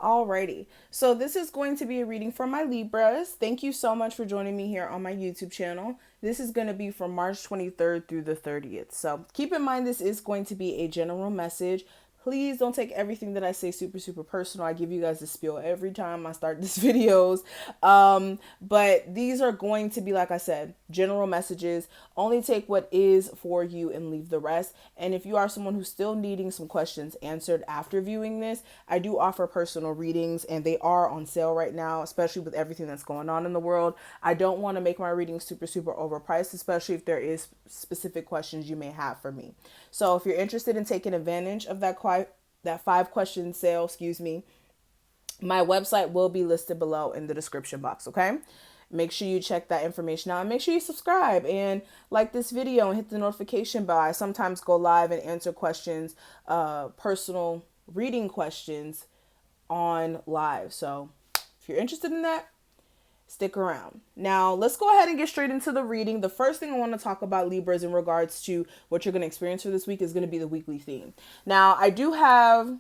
Alrighty, so this is going to be a reading for my Libras. Thank you so much for joining me here on my YouTube channel. This is going to be from March 23rd through the 30th. So keep in mind, this is going to be a general message. Please don't take everything that I say super personal. I give you guys the spiel every time I start these videos. But these are going to be, like I said, general messages. Only take what is for you and leave the rest. And if you are someone who's still needing some questions answered after viewing this, I do offer personal readings and they are on sale right now, especially with everything that's going on in the world. I don't want to make my readings super overpriced, especially if there is specific questions you may have for me. So if you're interested in taking advantage of that 5 question sale, my website will be listed below in the description box, okay? Make sure you check that information out and make sure you subscribe and like this video and hit the notification bell. I sometimes go live and answer questions, personal reading questions on live. So if you're interested in that, stick around. Now, let's go ahead and get straight into the reading. The first thing I want to talk about, Libras, in regards to what you're going to experience for this week is going to be the weekly theme. Now, I do have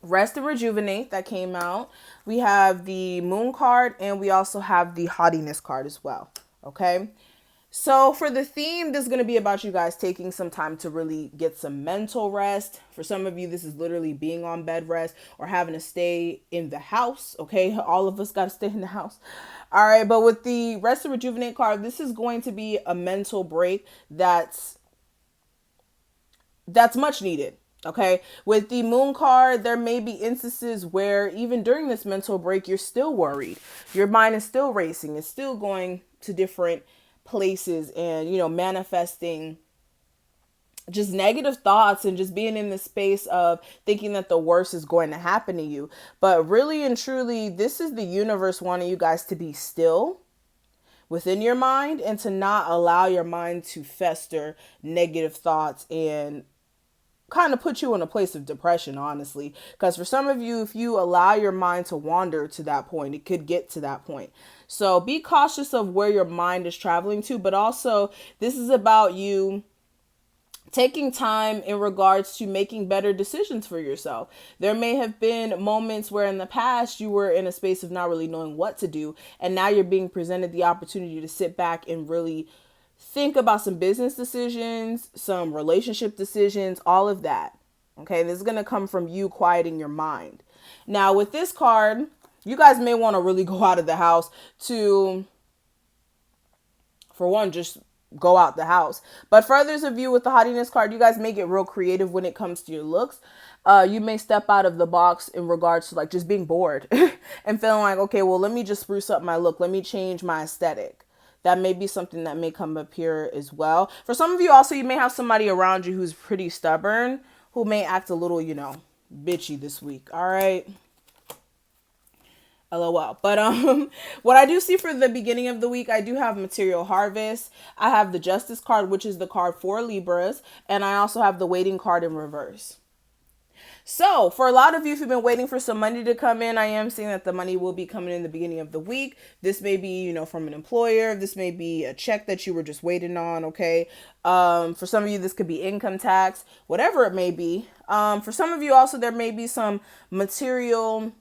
Rest and Rejuvenate that came out. We have the Moon card and we also have the Haughtiness card as well. Okay. So for the theme, this is going to be about you guys taking some time to really get some mental rest. For some of you, this is literally being on bed rest or having to stay in the house. Okay. All of us got to stay in the house. All right. But with the Rest and Rejuvenate card, this is going to be a mental break that's much needed. Okay. With the Moon card, there may be instances where even during this mental break, you're still worried. Your mind is still racing. It's still going to different places and, manifesting just negative thoughts and just being in the space of thinking that the worst is going to happen to you. But really and truly, this is the universe wanting you guys to be still within your mind and to not allow your mind to fester negative thoughts and kind of put you in a place of depression, honestly. Because for some of you, if you allow your mind to wander to that point, it could get to that point. So be cautious of where your mind is traveling to, but also this is about you taking time in regards to making better decisions for yourself. There may have been moments where in the past you were in a space of not really knowing what to do, and now you're being presented the opportunity to sit back and really think about some business decisions, some relationship decisions, all of that. Okay, this is going to come from you quieting your mind. Now, with this card, you guys may want to really go out of the house to, for one, just go out the house. But for others of you with the Haughtiness card, you guys may get real creative when it comes to your looks. You may step out of the box in regards to like just being bored and feeling like, okay, well, let me just spruce up my look. Let me change my aesthetic. That may be something that may come up here as well. For some of you also, you may have somebody around you who's pretty stubborn, who may act a little, bitchy this week. All right. LOL. But what I do see for the beginning of the week, I do have Material Harvest. I have the Justice card, which is the card for Libras. And I also have the Waiting card in reverse. So for a lot of you, if you've been waiting for some money to come in, I am seeing that the money will be coming in the beginning of the week. This may be, from an employer. This may be a check that you were just waiting on. Okay. For some of you, this could be income tax, whatever it may be. For some of you also, there may be some material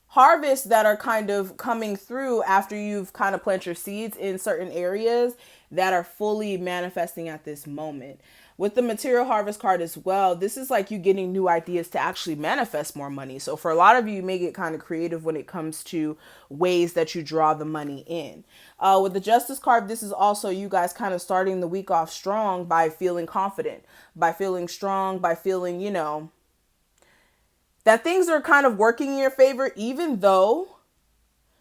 harvests that are kind of coming through after you've kind of planted your seeds in certain areas that are fully manifesting at this moment. With the Material Harvest card as well, this is like you getting new ideas to actually manifest more money. So for a lot of you, you may get kind of creative when it comes to ways that you draw the money in. With the Justice card, this is also you guys kind of starting the week off strong by feeling confident, by feeling strong, by feeling, that things are kind of working in your favor, even though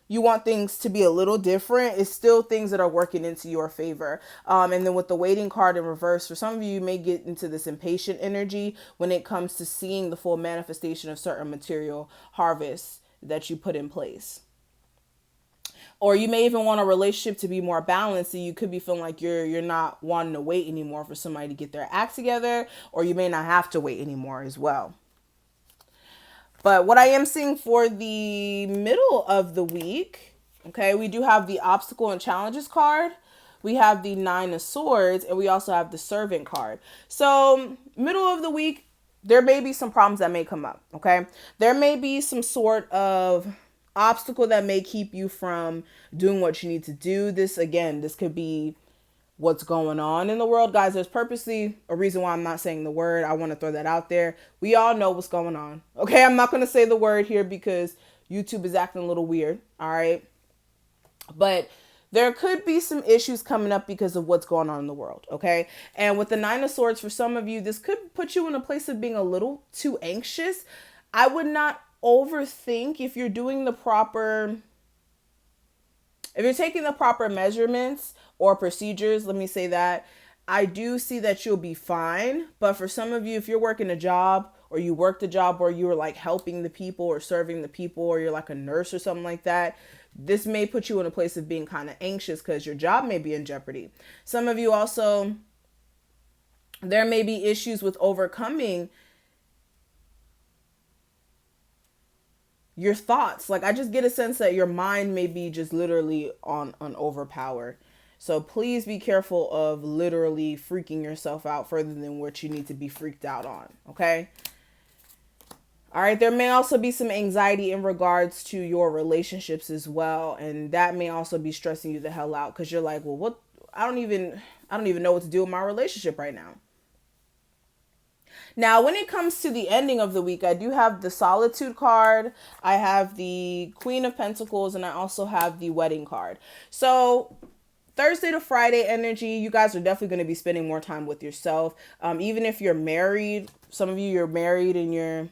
you want things to be a little different. It's still things that are working into your favor. And then with the Waiting card in reverse, for some of you may get into this impatient energy when it comes to seeing the full manifestation of certain material harvests that you put in place. Or you may even want a relationship to be more balanced. So you could be feeling like you're not wanting to wait anymore for somebody to get their act together, or you may not have to wait anymore as well. But what I am seeing for the middle of the week, okay, we do have the Obstacle and Challenges card. We have the Nine of Swords, and we also have the Servant card. So middle of the week, there may be some problems that may come up, okay? There may be some sort of obstacle that may keep you from doing what you need to do. This, again, this could be what's going on in the world. Guys, there's purposely a reason why I'm not saying the word. I want to throw that out there. We all know what's going on, okay? I'm not going to say the word here because YouTube is acting a little weird, all right? But there could be some issues coming up because of what's going on in the world, okay? And with the Nine of Swords, for some of you, this could put you in a place of being a little too anxious. I would not overthink if you're doing the proper, if you're taking the proper measurements or procedures, let me say that, I do see that you'll be fine. But for some of you, if you're working a job or you worked a job where you were like helping the people or serving the people, or you're like a nurse or something like that, this may put you in a place of being kind of anxious because your job may be in jeopardy. Some of you also, there may be issues with overcoming your thoughts. Like, I just get a sense that your mind may be just literally on overpower. So please be careful of literally freaking yourself out further than what you need to be freaked out on, okay? All right, there may also be some anxiety in regards to your relationships as well, and that may also be stressing you the hell out because you're like, well, what? I don't even know what to do with my relationship right now. Now, when it comes to the ending of the week, I do have the Solitude card, I have the Queen of Pentacles, and I also have the Wedding card. So Thursday to Friday energy, you guys are definitely going to be spending more time with yourself. Even if you're married, some of you, you're married and your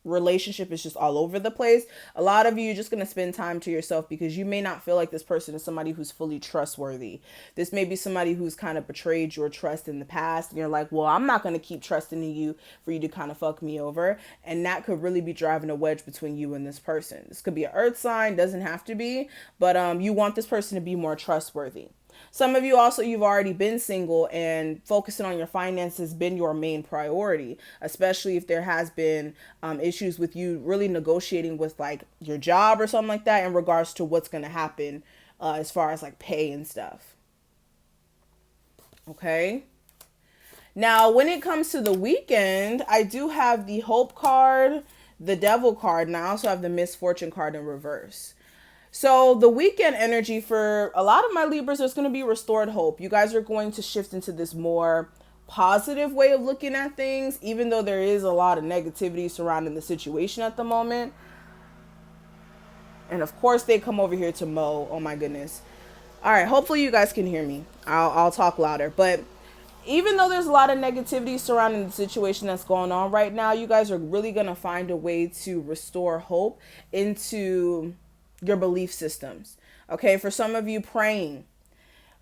relationship is just all over the place. A lot of you are just going to spend time to yourself because you may not feel like this person is somebody who's fully trustworthy. This may be somebody who's kind of betrayed your trust in the past. And you're like, well, I'm not going to keep trusting in you for you to kind of fuck me over. And that could really be driving a wedge between you and this person. This could be an earth sign, doesn't have to be, but you want this person to be more trustworthy. Some of you also, you've already been single and focusing on your finances has been your main priority, especially if there has been issues with you really negotiating with like your job or something like that in regards to what's going to happen as far as like pay and stuff. Okay. Now, when it comes to the weekend, I do have the Hope card, the Devil card, and I also have the Misfortune card in reverse. So the weekend energy for a lot of my Libras, there's going to be restored hope. You guys are going to shift into this more positive way of looking at things, even though there is a lot of negativity surrounding the situation at the moment. And of course, they come over here to mow. Oh my goodness. All right. Hopefully you guys can hear me. I'll talk louder. But even though there's a lot of negativity surrounding the situation that's going on right now, you guys are really going to find a way to restore hope into your belief systems. Okay, for some of you, praying,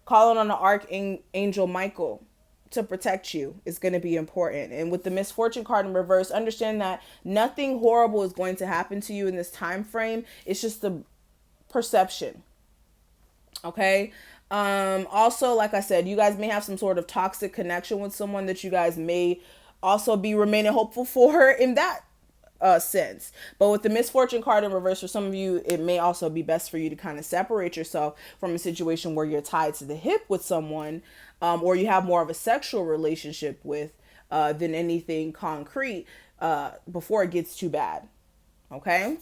calling on the Archangel Michael to protect you is going to be important. And with the Misfortune card in reverse, understand that nothing horrible is going to happen to you in this time frame. It's just the perception. Okay. Also, like I said, you guys may have some sort of toxic connection with someone that you guys may also be remaining hopeful for in that sense. But with the Misfortune card in reverse, for some of you, it may also be best for you to kind of separate yourself from a situation where you're tied to the hip with someone, or you have more of a sexual relationship with than anything concrete before it gets too bad. Okay.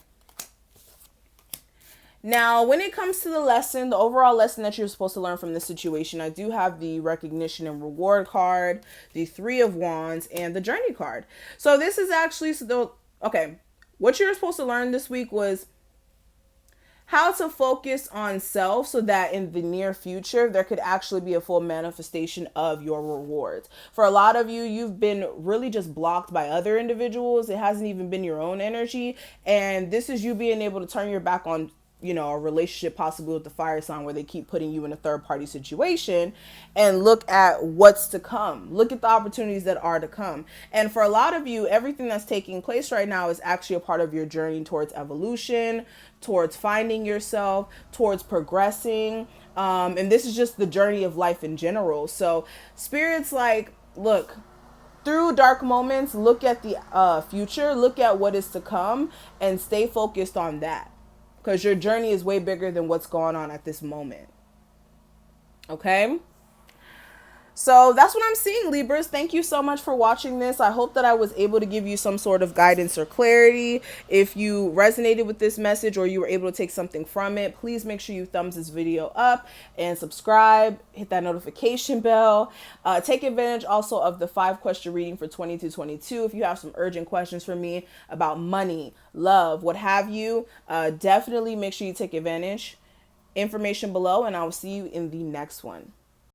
Now, when it comes to the lesson, the overall lesson that you're supposed to learn from this situation, I do have the Recognition and Reward card, the Three of Wands, and the Journey card. So this is actually okay, what you're supposed to learn this week was how to focus on self so that in the near future, there could actually be a full manifestation of your rewards. For a lot of you, you've been really just blocked by other individuals. It hasn't even been your own energy. And this is you being able to turn your back on, you know, a relationship possibly with the fire sign where they keep putting you in a third party situation and look at what's to come. Look at the opportunities that are to come. And for a lot of you, everything that's taking place right now is actually a part of your journey towards evolution, towards finding yourself, towards progressing. And this is just the journey of life in general. So Spirit's like, look, through dark moments, look at the future, look at what is to come, and stay focused on that. Because your journey is way bigger than what's going on at this moment. Okay? So that's what I'm seeing, Libras. Thank you so much for watching this. I hope that I was able to give you some sort of guidance or clarity. If you resonated with this message or you were able to take something from it, please make sure you thumbs this video up and subscribe. Hit that notification bell. Take advantage also of the 5-question reading for 2022. If you have some urgent questions for me about money, love, what have you, definitely make sure you take advantage. Information below, and I will see you in the next one.